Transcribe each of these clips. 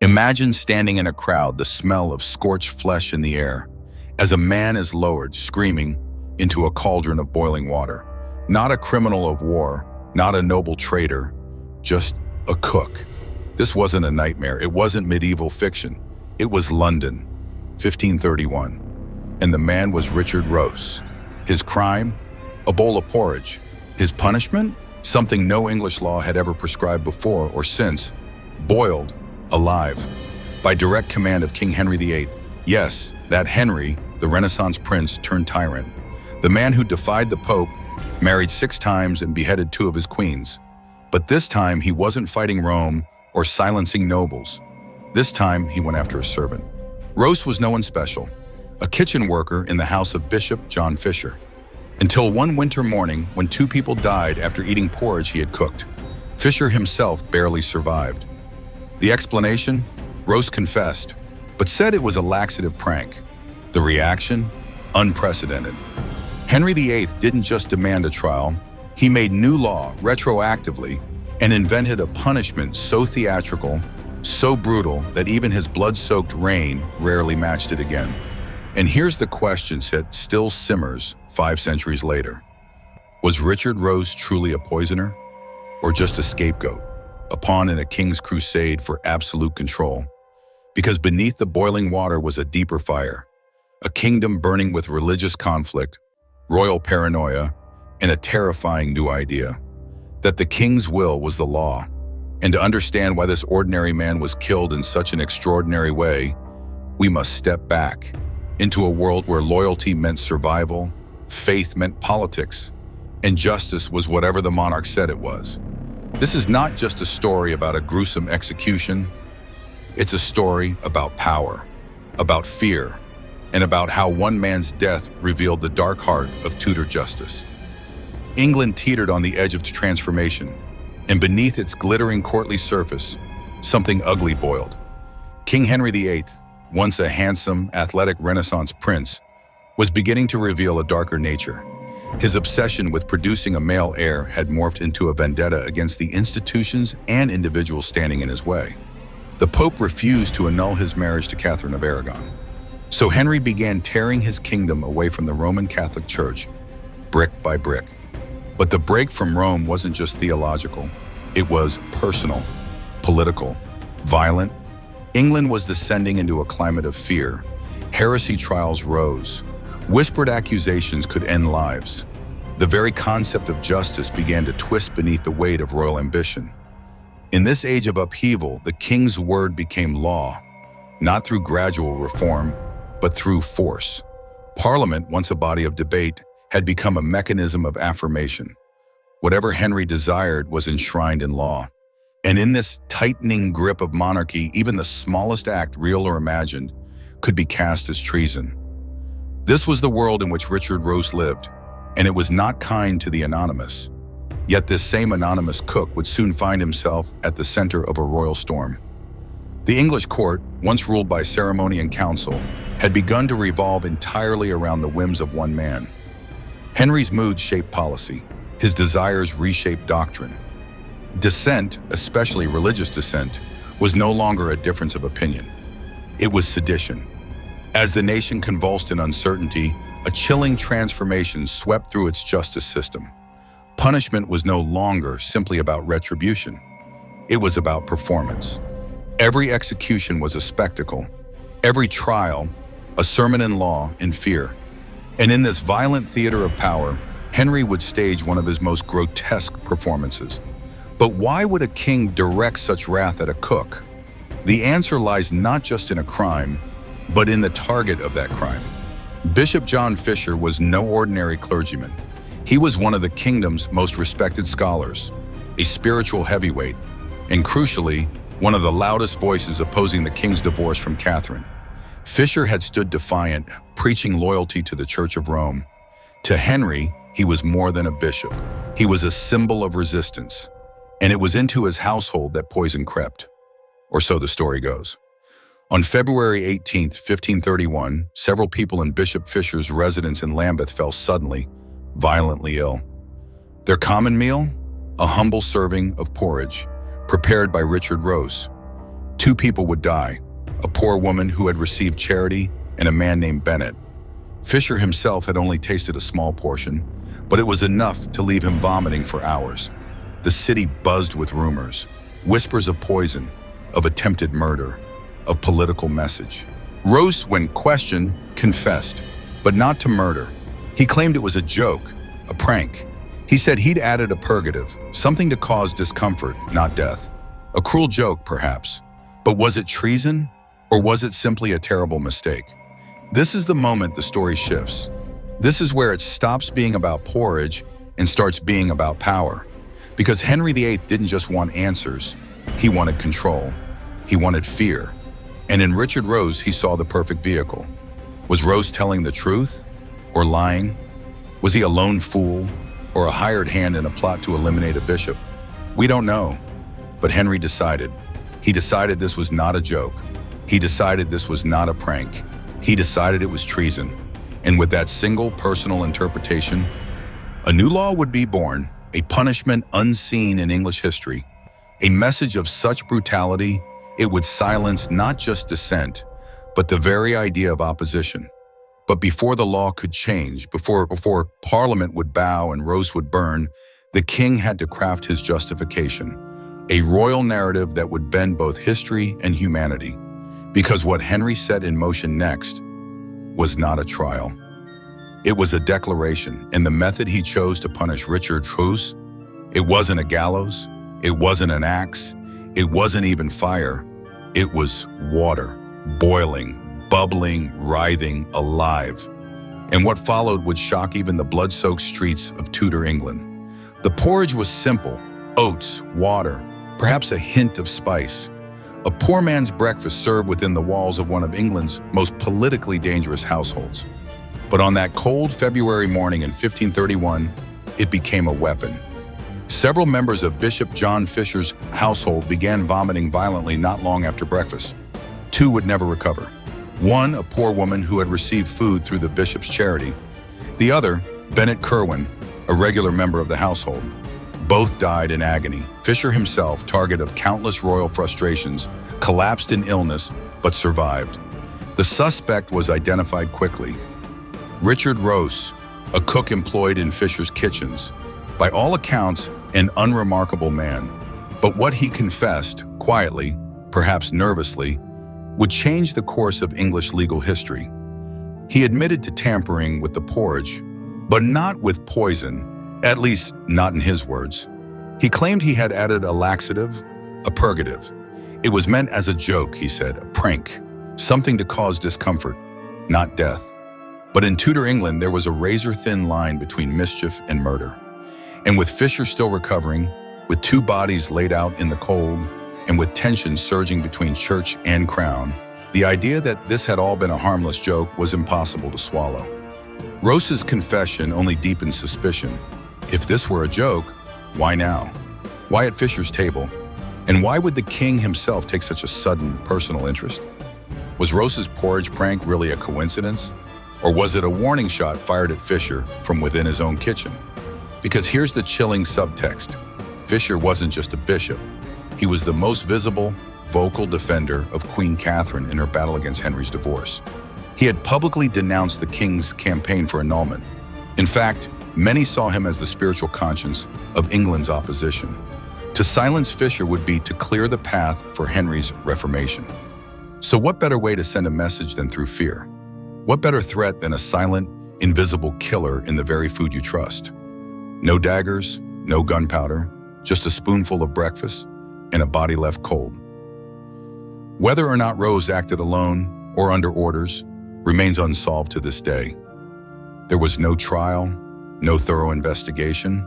Imagine standing in a crowd, the smell of scorched flesh in the air, as a man is lowered, screaming, into a cauldron of boiling water. Not a criminal of war, not a noble traitor, just a cook. This wasn't a nightmare. It wasn't medieval fiction. It was London, 1531. And the man was Richard Roose. His crime? A bowl of porridge. His punishment? Something no English law had ever prescribed before or since. Boiled, alive, by direct command of King Henry VIII. Yes, that Henry, the Renaissance prince turned tyrant. The man who defied the Pope, married 6 times and beheaded 2 of his queens. But this time he wasn't fighting Rome or silencing nobles. This time he went after a servant. Roose was no one special, a kitchen worker in the house of Bishop John Fisher. Until one winter morning when 2 people died after eating porridge he had cooked. Fisher himself barely survived. The explanation? Roose confessed, but said it was a laxative prank. The reaction? Unprecedented. Henry VIII didn't just demand a trial, he made new law retroactively and invented a punishment so theatrical, so brutal that even his blood-soaked reign rarely matched it again. And here's the question that still simmers 5 centuries later. Was Richard Roose truly a poisoner? Or just a scapegoat, a pawn in a king's crusade for absolute control? Because beneath the boiling water was a deeper fire, a kingdom burning with religious conflict, royal paranoia, and a terrifying new idea, that the king's will was the law. And to understand why this ordinary man was killed in such an extraordinary way, we must step back into a world where loyalty meant survival, faith meant politics, and justice was whatever the monarch said it was. This is not just a story about a gruesome execution. It's a story about power, about fear, and about how one man's death revealed the dark heart of Tudor justice. England teetered on the edge of transformation, and beneath its glittering courtly surface, something ugly boiled. King Henry VIII, once a handsome, athletic Renaissance prince, was beginning to reveal a darker nature. His obsession with producing a male heir had morphed into a vendetta against the institutions and individuals standing in his way. The Pope refused to annul his marriage to Catherine of Aragon. So Henry began tearing his kingdom away from the Roman Catholic Church, brick by brick. But the break from Rome wasn't just theological. It was personal, political, violent. England was descending into a climate of fear. Heresy trials rose. Whispered accusations could end lives. The very concept of justice began to twist beneath the weight of royal ambition. In this age of upheaval, the king's word became law, not through gradual reform, but through force. Parliament, once a body of debate, had become a mechanism of affirmation. Whatever Henry desired was enshrined in law. And in this tightening grip of monarchy, even the smallest act, real or imagined, could be cast as treason. This was the world in which Richard Roose lived, and it was not kind to the anonymous. Yet this same anonymous cook would soon find himself at the center of a royal storm. The English court, once ruled by ceremony and council, had begun to revolve entirely around the whims of one man. Henry's moods shaped policy. His desires reshaped doctrine. Dissent, especially religious dissent, was no longer a difference of opinion. It was sedition. As the nation convulsed in uncertainty, a chilling transformation swept through its justice system. Punishment was no longer simply about retribution. It was about performance. Every execution was a spectacle. Every trial, a sermon in law and fear. And in this violent theater of power, Henry would stage one of his most grotesque performances. But why would a king direct such wrath at a cook? The answer lies not just in a crime, but in the target of that crime. Bishop John Fisher was no ordinary clergyman. He was one of the kingdom's most respected scholars, a spiritual heavyweight, and crucially, one of the loudest voices opposing the king's divorce from Catherine. Fisher had stood defiant, preaching loyalty to the Church of Rome. To Henry, he was more than a bishop. He was a symbol of resistance. And it was into his household that poison crept. Or so the story goes. On February 18, 1531, several people in Bishop Fisher's residence in Lambeth fell suddenly, violently ill. Their common meal? A humble serving of porridge, prepared by Richard Roose. Two people would die, a poor woman who had received charity and a man named Bennett. Fisher himself had only tasted a small portion, but it was enough to leave him vomiting for hours. The city buzzed with rumors, whispers of poison, of attempted murder, of political message. Roose, when questioned, confessed, but not to murder. He claimed it was a joke, a prank. He said he'd added a purgative, something to cause discomfort, not death. A cruel joke, perhaps. But was it treason, or was it simply a terrible mistake? This is the moment the story shifts. This is where it stops being about porridge and starts being about power. Because Henry VIII didn't just want answers, he wanted control. He wanted fear. And in Richard Roose, he saw the perfect vehicle. Was Roose telling the truth or lying? Was he a lone fool or a hired hand in a plot to eliminate a bishop? We don't know, but Henry decided. He decided this was not a joke. He decided this was not a prank. He decided it was treason. And with that single personal interpretation, a new law would be born, a punishment unseen in English history, a message of such brutality it would silence not just dissent, but the very idea of opposition. But before the law could change, before Parliament would bow and Roose would burn, the king had to craft his justification, a royal narrative that would bend both history and humanity. Because what Henry set in motion next was not a trial. It was a declaration, and the method he chose to punish Richard Roose, it wasn't a gallows, it wasn't an axe, it wasn't even fire. It was water, boiling, bubbling, writhing, alive. And what followed would shock even the blood-soaked streets of Tudor England. The porridge was simple: oats, water, perhaps a hint of spice. A poor man's breakfast served within the walls of one of England's most politically dangerous households. But on that cold February morning in 1531, it became a weapon. Several members of Bishop John Fisher's household began vomiting violently not long after breakfast. Two would never recover. One, a poor woman who had received food through the bishop's charity. The other, Bennett Curwen, a regular member of the household. Both died in agony. Fisher himself, target of countless royal frustrations, collapsed in illness but survived. The suspect was identified quickly. Richard Roose, a cook employed in Fisher's kitchens. By all accounts, an unremarkable man. But what he confessed, quietly, perhaps nervously, would change the course of English legal history. He admitted to tampering with the porridge, but not with poison, at least not in his words. He claimed he had added a laxative, a purgative. It was meant as a joke, he said, a prank, something to cause discomfort, not death. But in Tudor England, there was a razor-thin line between mischief and murder. And with Fisher still recovering, with two bodies laid out in the cold, and with tension surging between church and crown, the idea that this had all been a harmless joke was impossible to swallow. Roose's confession only deepened suspicion. If this were a joke, why now? Why at Fisher's table? And why would the king himself take such a sudden personal interest? Was Roose's porridge prank really a coincidence? Or was it a warning shot fired at Fisher from within his own kitchen? Because here's the chilling subtext. Fisher wasn't just a bishop. He was the most visible, vocal defender of Queen Catherine in her battle against Henry's divorce. He had publicly denounced the king's campaign for annulment. In fact, many saw him as the spiritual conscience of England's opposition. To silence Fisher would be to clear the path for Henry's reformation. So what better way to send a message than through fear? What better threat than a silent, invisible killer in the very food you trust? No daggers, no gunpowder, just a spoonful of breakfast and a body left cold. Whether or not Roose acted alone or under orders remains unsolved to this day. There was no trial, no thorough investigation,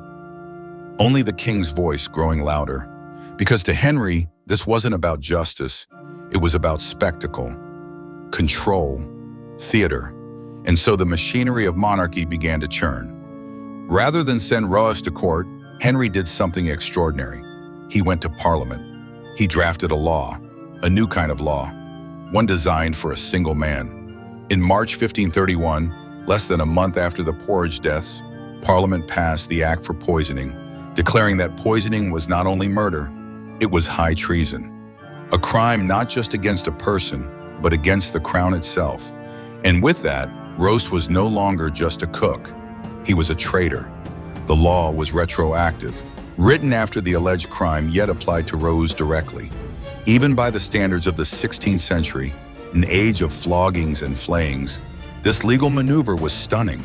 only the king's voice growing louder. Because to Henry, this wasn't about justice, it was about spectacle, control, theater. And so the machinery of monarchy began to churn. Rather than send Roose to court, Henry did something extraordinary. He went to Parliament. He drafted a law, a new kind of law, one designed for a single man. In March 1531, less than a month after the porridge deaths, Parliament passed the Act for Poisoning, declaring that poisoning was not only murder, it was high treason. A crime not just against a person, but against the crown itself. And with that, Roose was no longer just a cook. He was a traitor. The law was retroactive, written after the alleged crime yet applied to Roose directly. Even by the standards of the 16th century, an age of floggings and flayings, this legal maneuver was stunning.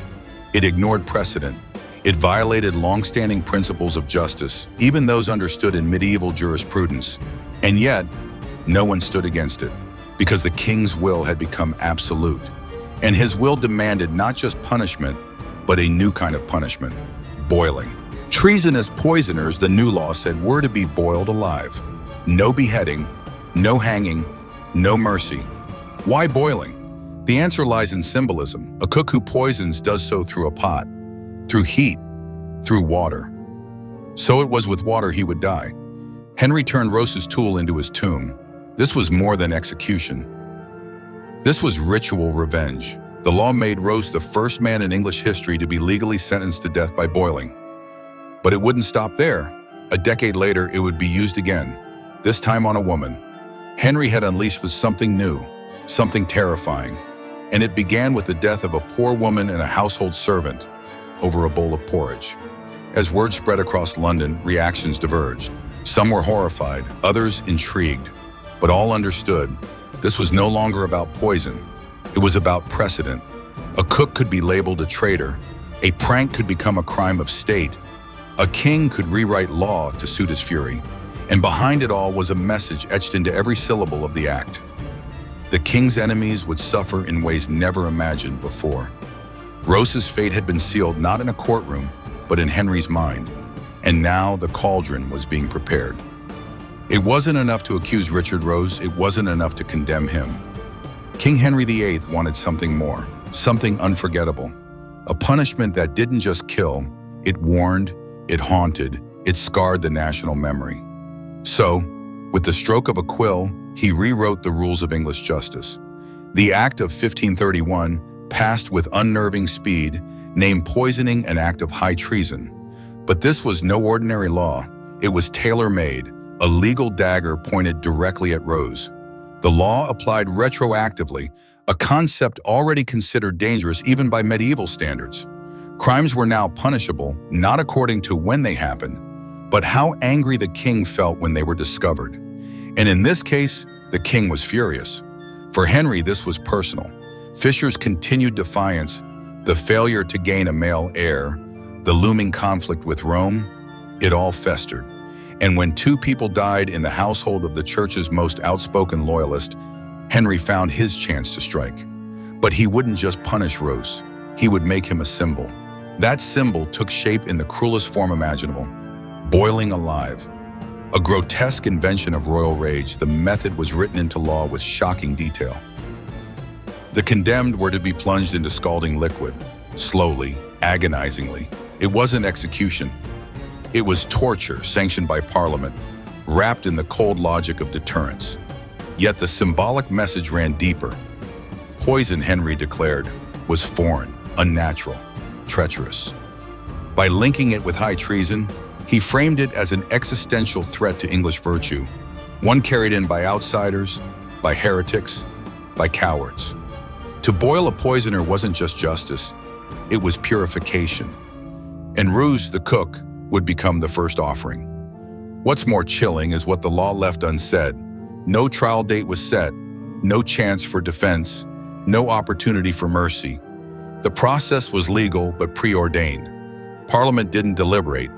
It ignored precedent. It violated long-standing principles of justice, even those understood in medieval jurisprudence. And yet, no one stood against it, because the king's will had become absolute. And his will demanded not just punishment, but a new kind of punishment: boiling. Treasonous poisoners, the new law said, were to be boiled alive. No beheading, no hanging, no mercy. Why boiling? The answer lies in symbolism. A cook who poisons does so through a pot, through heat, through water. So it was with water he would die. Henry turned Roose's tool into his tomb. This was more than execution. This was ritual revenge. The law made Roose the first man in English history to be legally sentenced to death by boiling. But it wouldn't stop there. A decade later, it would be used again, this time on a woman. Henry had unleashed with something new, something terrifying. And it began with the death of a poor woman and a household servant over a bowl of porridge. As word spread across London, reactions diverged. Some were horrified, others intrigued. But all understood, this was no longer about poison. It was about precedent. A cook could be labeled a traitor. A prank could become a crime of state. A king could rewrite law to suit his fury. And behind it all was a message etched into every syllable of the act. The king's enemies would suffer in ways never imagined before. Roose's fate had been sealed not in a courtroom, but in Henry's mind. And now the cauldron was being prepared. It wasn't enough to accuse Richard Roose, it wasn't enough to condemn him. King Henry VIII wanted something more, something unforgettable. A punishment that didn't just kill, it warned, it haunted, it scarred the national memory. So, with the stroke of a quill, he rewrote the rules of English justice. The Act of 1531 passed with unnerving speed, named poisoning an act of high treason. But this was no ordinary law. It was tailor-made, a legal dagger pointed directly at Roose. The law applied retroactively, a concept already considered dangerous even by medieval standards. Crimes were now punishable, not according to when they happened, but how angry the king felt when they were discovered. And in this case, the king was furious. For Henry, this was personal. Fisher's continued defiance, the failure to gain a male heir, the looming conflict with Rome, it all festered. And when two people died in the household of the church's most outspoken loyalist, Henry found his chance to strike. But he wouldn't just punish Roose, he would make him a symbol. That symbol took shape in the cruelest form imaginable: boiling alive. A grotesque invention of royal rage, the method was written into law with shocking detail. The condemned were to be plunged into scalding liquid, slowly, agonizingly. It wasn't execution. It was torture sanctioned by Parliament, wrapped in the cold logic of deterrence. Yet the symbolic message ran deeper. Poison, Henry declared, was foreign, unnatural, treacherous. By linking it with high treason, he framed it as an existential threat to English virtue, one carried in by outsiders, by heretics, by cowards. To boil a poisoner wasn't just justice, it was purification. And Roose, the cook, would become the first offering. What's more chilling is what the law left unsaid. No trial date was set, no chance for defense, no opportunity for mercy. The process was legal but preordained. Parliament didn't deliberate,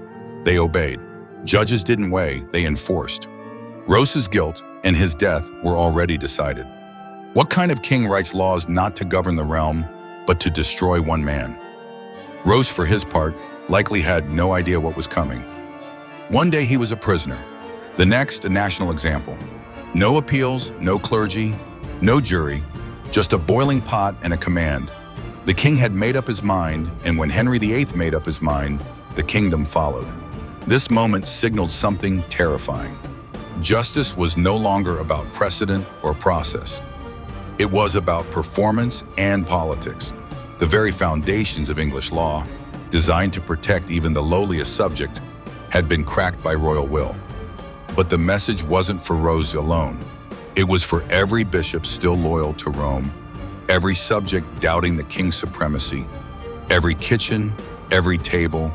they obeyed. Judges didn't weigh, they enforced. Roose's guilt and his death were already decided. What kind of king writes laws not to govern the realm, but to destroy one man? Roose, for his part, likely had no idea what was coming. One day he was a prisoner, the next a national example. No appeals, no clergy, no jury, just a boiling pot and a command. The king had made up his mind, and when Henry VIII made up his mind, the kingdom followed. This moment signaled something terrifying. Justice was no longer about precedent or process. It was about performance and politics, the very foundations of English law, designed to protect even the lowliest subject, had been cracked by royal will. But the message wasn't for Roose alone. It was for every bishop still loyal to Rome, every subject doubting the king's supremacy, every kitchen, every table,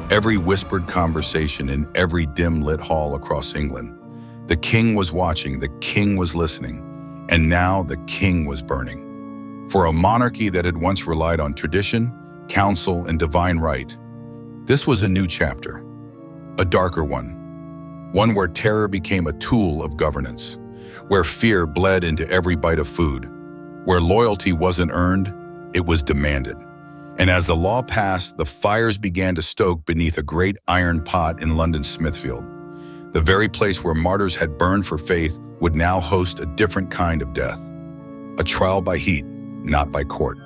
every whispered conversation in every dim-lit hall across England. The king was watching, the king was listening, and now the king was burning. For a monarchy that had once relied on tradition, counsel, and divine right, this was a new chapter, a darker one where terror became a tool of governance, where fear bled into every bite of food, where loyalty wasn't earned, it was demanded. And as the law passed, the fires began to stoke beneath a great iron pot in London's Smithfield. The very place where martyrs had burned for faith would now host a different kind of death, a trial by heat, not by court.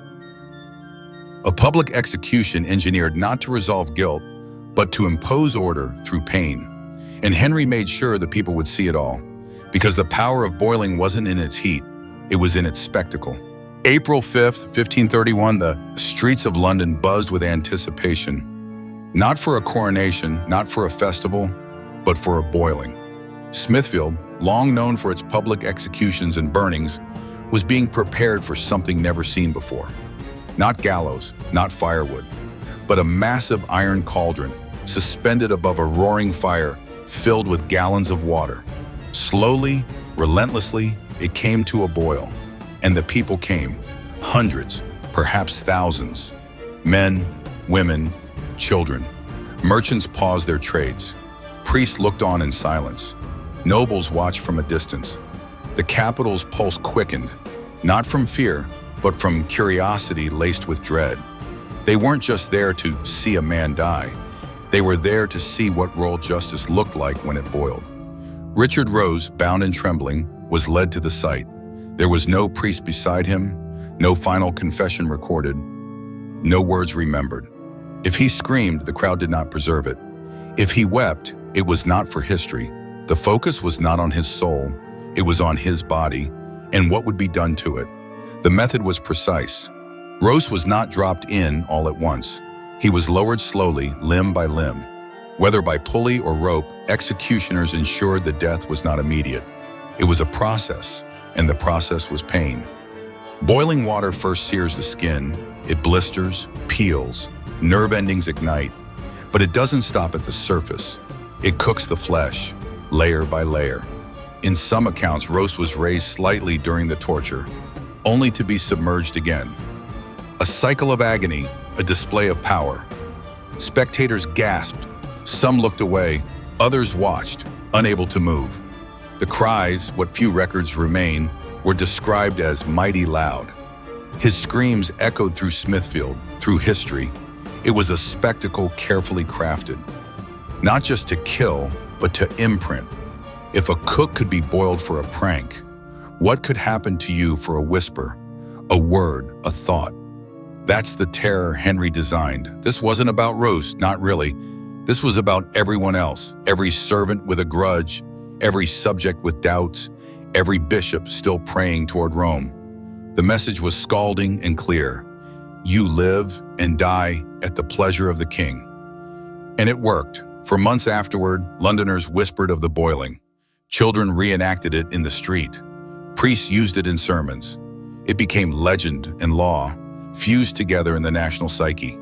A public execution engineered not to resolve guilt, but to impose order through pain. And Henry made sure the people would see it all, because the power of boiling wasn't in its heat, it was in its spectacle. April 5th, 1531, the streets of London buzzed with anticipation. Not for a coronation, not for a festival, but for a boiling. Smithfield, long known for its public executions and burnings, was being prepared for something never seen before. Not gallows, not firewood, but a massive iron cauldron suspended above a roaring fire filled with gallons of water. Slowly, relentlessly, it came to a boil, and the people came, hundreds, perhaps thousands. Men, women, children. Merchants paused their trades. Priests looked on in silence. Nobles watched from a distance. The capital's pulse quickened, not from fear, but from curiosity laced with dread. They weren't just there to see a man die. They were there to see what royal justice looked like when it boiled. Richard Roose, bound and trembling, was led to the site. There was no priest beside him, no final confession recorded, no words remembered. If he screamed, the crowd did not preserve it. If he wept, it was not for history. The focus was not on his soul, it was on his body and what would be done to it. The method was precise. Roose was not dropped in all at once. He was lowered slowly, limb by limb. Whether by pulley or rope, executioners ensured the death was not immediate. It was a process, and the process was pain. Boiling water first sears the skin, it blisters, peels, nerve endings ignite, but it doesn't stop at the surface. It cooks the flesh, layer by layer. In some accounts, Roose was raised slightly during the torture, only to be submerged again. A cycle of agony, a display of power. Spectators gasped, some looked away, others watched, unable to move. The cries, what few records remain, were described as mighty loud. His screams echoed through Smithfield, through history. It was a spectacle carefully crafted, not just to kill, but to imprint. If a cook could be boiled for a prank, what could happen to you for a whisper, a word, a thought? That's the terror Henry designed. This wasn't about Roose, not really. This was about everyone else, every servant with a grudge, every subject with doubts, every bishop still praying toward Rome. The message was scalding and clear. You live and die at the pleasure of the king. And it worked. For months afterward, Londoners whispered of the boiling. Children reenacted it in the street. Priests used it in sermons. It became legend and law, fused together in the national psyche.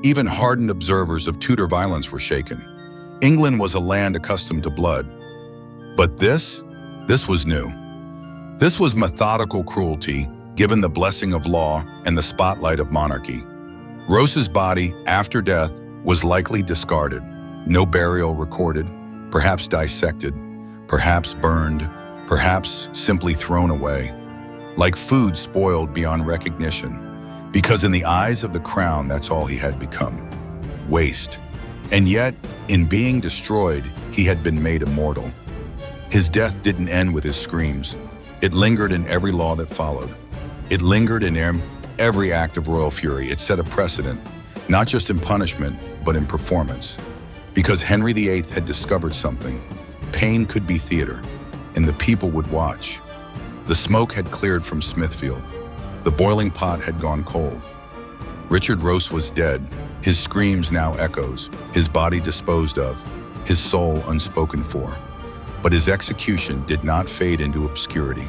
Even hardened observers of Tudor violence were shaken. England was a land accustomed to blood. But this was new. This was methodical cruelty, given the blessing of law and the spotlight of monarchy. Roose's body, after death, was likely discarded. No burial recorded, perhaps dissected, perhaps burned, perhaps simply thrown away. Like food spoiled beyond recognition. Because in the eyes of the crown, that's all he had become. Waste. And yet, in being destroyed, he had been made immortal. His death didn't end with his screams. It lingered in every law that followed. It lingered in every act of royal fury. It set a precedent, not just in punishment, but in performance. Because Henry VIII had discovered something. Pain could be theater, and the people would watch. The smoke had cleared from Smithfield. The boiling pot had gone cold. Richard Roose was dead, his screams now echoes, his body disposed of, his soul unspoken for. But his execution did not fade into obscurity.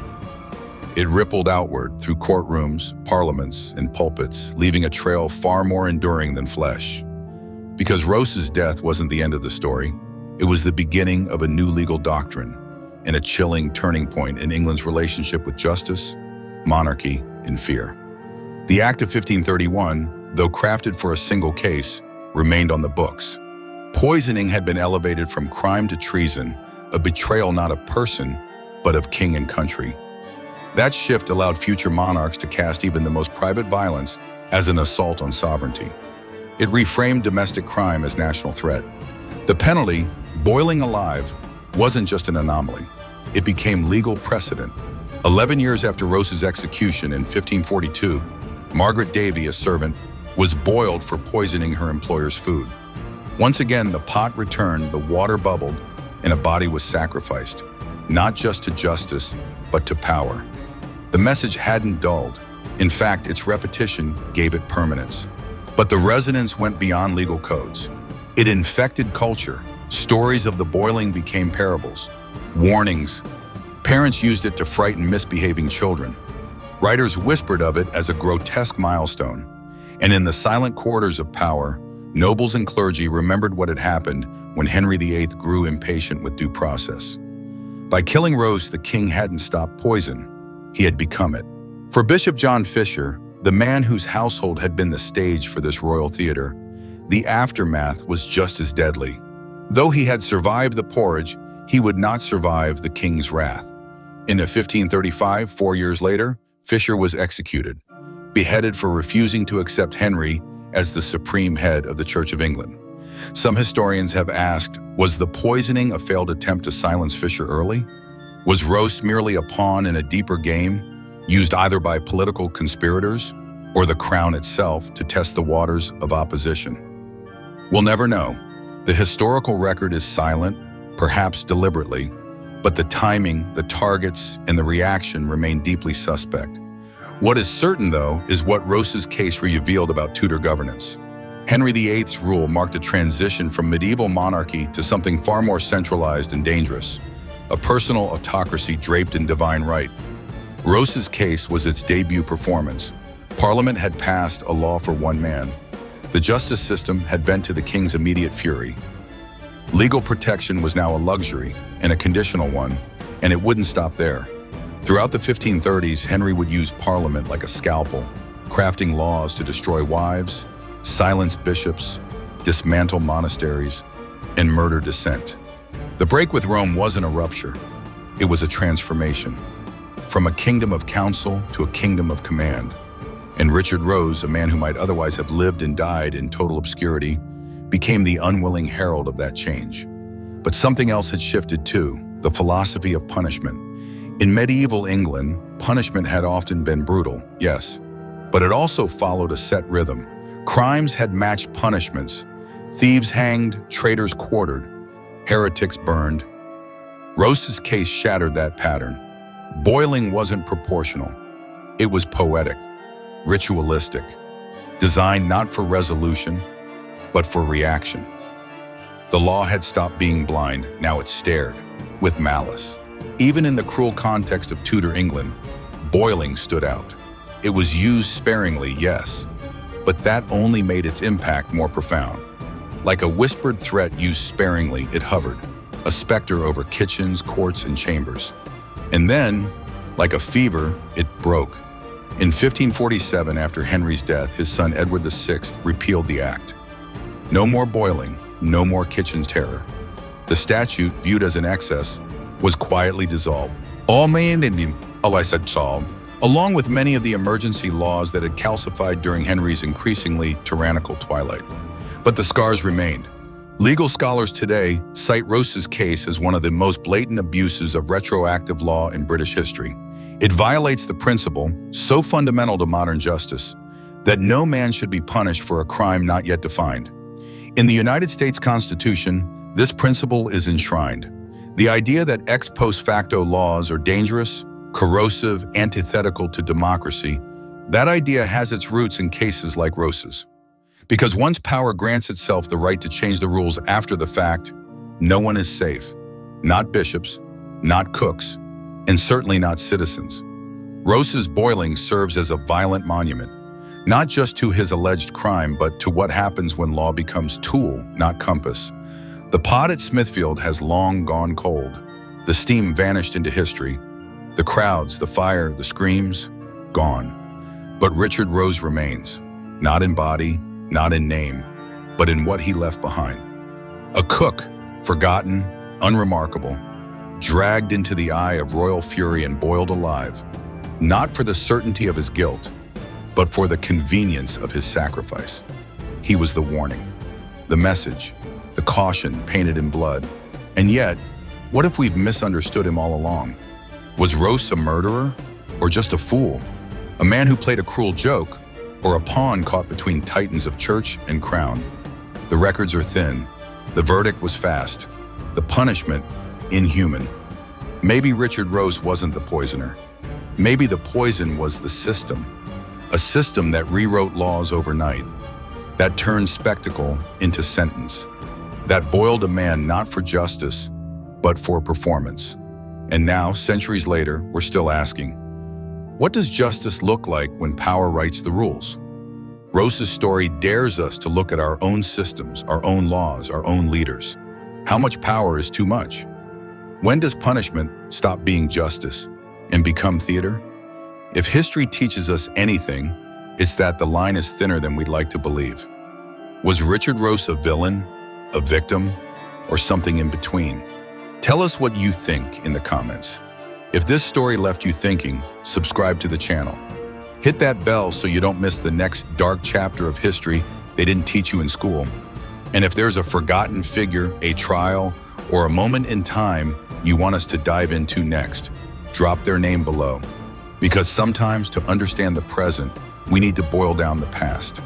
It rippled outward through courtrooms, parliaments, and pulpits, leaving a trail far more enduring than flesh. Because Rose's death wasn't the end of the story, it was the beginning of a new legal doctrine and a chilling turning point in England's relationship with justice, monarchy, and fear. The Act of 1531, though crafted for a single case, remained on the books. Poisoning had been elevated from crime to treason, a betrayal not of person, but of king and country. That shift allowed future monarchs to cast even the most private violence as an assault on sovereignty. It reframed domestic crime as national threat. The penalty, boiling alive, wasn't just an anomaly. It became legal precedent. 11 years after Rose's execution in 1542, Margaret Davy, a servant, was boiled for poisoning her employer's food. Once again, the pot returned, the water bubbled, and a body was sacrificed, not just to justice, but to power. The message hadn't dulled. In fact, its repetition gave it permanence. But the resonance went beyond legal codes. It infected culture. Stories of the boiling became parables, warnings. Parents used it to frighten misbehaving children. Writers whispered of it as a grotesque milestone. And in the silent corridors of power, nobles and clergy remembered what had happened when Henry VIII grew impatient with due process. By killing Rose, the king hadn't stopped poison. He had become it. For Bishop John Fisher, the man whose household had been the stage for this royal theater, the aftermath was just as deadly. Though he had survived the porridge, he would not survive the king's wrath. In 1535, 4 years later, Fisher was executed, beheaded for refusing to accept Henry as the supreme head of the Church of England. Some historians have asked, was the poisoning a failed attempt to silence Fisher early? Was Rose merely a pawn in a deeper game, used either by political conspirators or the crown itself to test the waters of opposition? We'll never know. The historical record is silent, perhaps deliberately, but the timing, the targets, and the reaction remain deeply suspect. What is certain, though, is what Rose's case revealed about Tudor governance. Henry VIII's rule marked a transition from medieval monarchy to something far more centralized and dangerous, a personal autocracy draped in divine right. Rose's case was its debut performance. Parliament had passed a law for one man. The justice system had bent to the king's immediate fury. Legal protection was now a luxury and a conditional one, and it wouldn't stop there. Throughout the 1530s, Henry would use Parliament like a scalpel, crafting laws to destroy wives, silence bishops, dismantle monasteries, and murder dissent. The break with Rome wasn't a rupture, it was a transformation. From a kingdom of counsel to a kingdom of command. And Richard Roose, a man who might otherwise have lived and died in total obscurity, became the unwilling herald of that change. But something else had shifted too, the philosophy of punishment. In medieval England, punishment had often been brutal, yes, but it also followed a set rhythm. Crimes had matched punishments. Thieves hanged, traitors quartered, heretics burned. Rose's case shattered that pattern. Boiling wasn't proportional. It was poetic, ritualistic, designed not for resolution, but for reaction. The law had stopped being blind, now it stared, with malice. Even in the cruel context of Tudor England, boiling stood out. It was used sparingly, yes, but that only made its impact more profound. Like a whispered threat used sparingly, it hovered, a specter over kitchens, courts, and chambers. And then, like a fever, it broke. In 1547, after Henry's death, his son Edward VI repealed the act. No more boiling, no more kitchen terror. The statute, viewed as an excess, was quietly dissolved. Along with many of the emergency laws that had calcified during Henry's increasingly tyrannical twilight. But the scars remained. Legal scholars today cite Rose's case as one of the most blatant abuses of retroactive law in British history. It violates the principle, so fundamental to modern justice, that no man should be punished for a crime not yet defined. In the United States Constitution, this principle is enshrined. The idea that ex post facto laws are dangerous, corrosive, antithetical to democracy, that idea has its roots in cases like Rose's. Because once power grants itself the right to change the rules after the fact, no one is safe. Not bishops, not cooks, and certainly not citizens. Roose's boiling serves as a violent monument, not just to his alleged crime, but to what happens when law becomes tool, not compass. The pot at Smithfield has long gone cold. The steam vanished into history. The crowds, the fire, the screams, gone. But Richard Roose remains, not in body, not in name, but in what he left behind. A cook, forgotten, unremarkable, dragged into the eye of royal fury and boiled alive, not for the certainty of his guilt, but for the convenience of his sacrifice. He was the warning, the message, the caution painted in blood. And yet, what if we've misunderstood him all along? Was Roose a murderer, or just a fool? A man who played a cruel joke, or a pawn caught between titans of church and crown? The records are thin. The verdict was fast. The punishment, inhuman. Maybe Richard Roose wasn't the poisoner. Maybe the poison was the system. A system that rewrote laws overnight, that turned spectacle into sentence, that boiled a man not for justice, but for performance. And now, centuries later, we're still asking, what does justice look like when power writes the rules? Roose's story dares us to look at our own systems, our own laws, our own leaders. How much power is too much? When does punishment stop being justice and become theater? If history teaches us anything, it's that the line is thinner than we'd like to believe. Was Richard Roose a villain, a victim, or something in between? Tell us what you think in the comments. If this story left you thinking, subscribe to the channel. Hit that bell so you don't miss the next dark chapter of history they didn't teach you in school. And if there's a forgotten figure, a trial, or a moment in time you want us to dive into next, drop their name below. Because sometimes to understand the present, we need to boil down the past.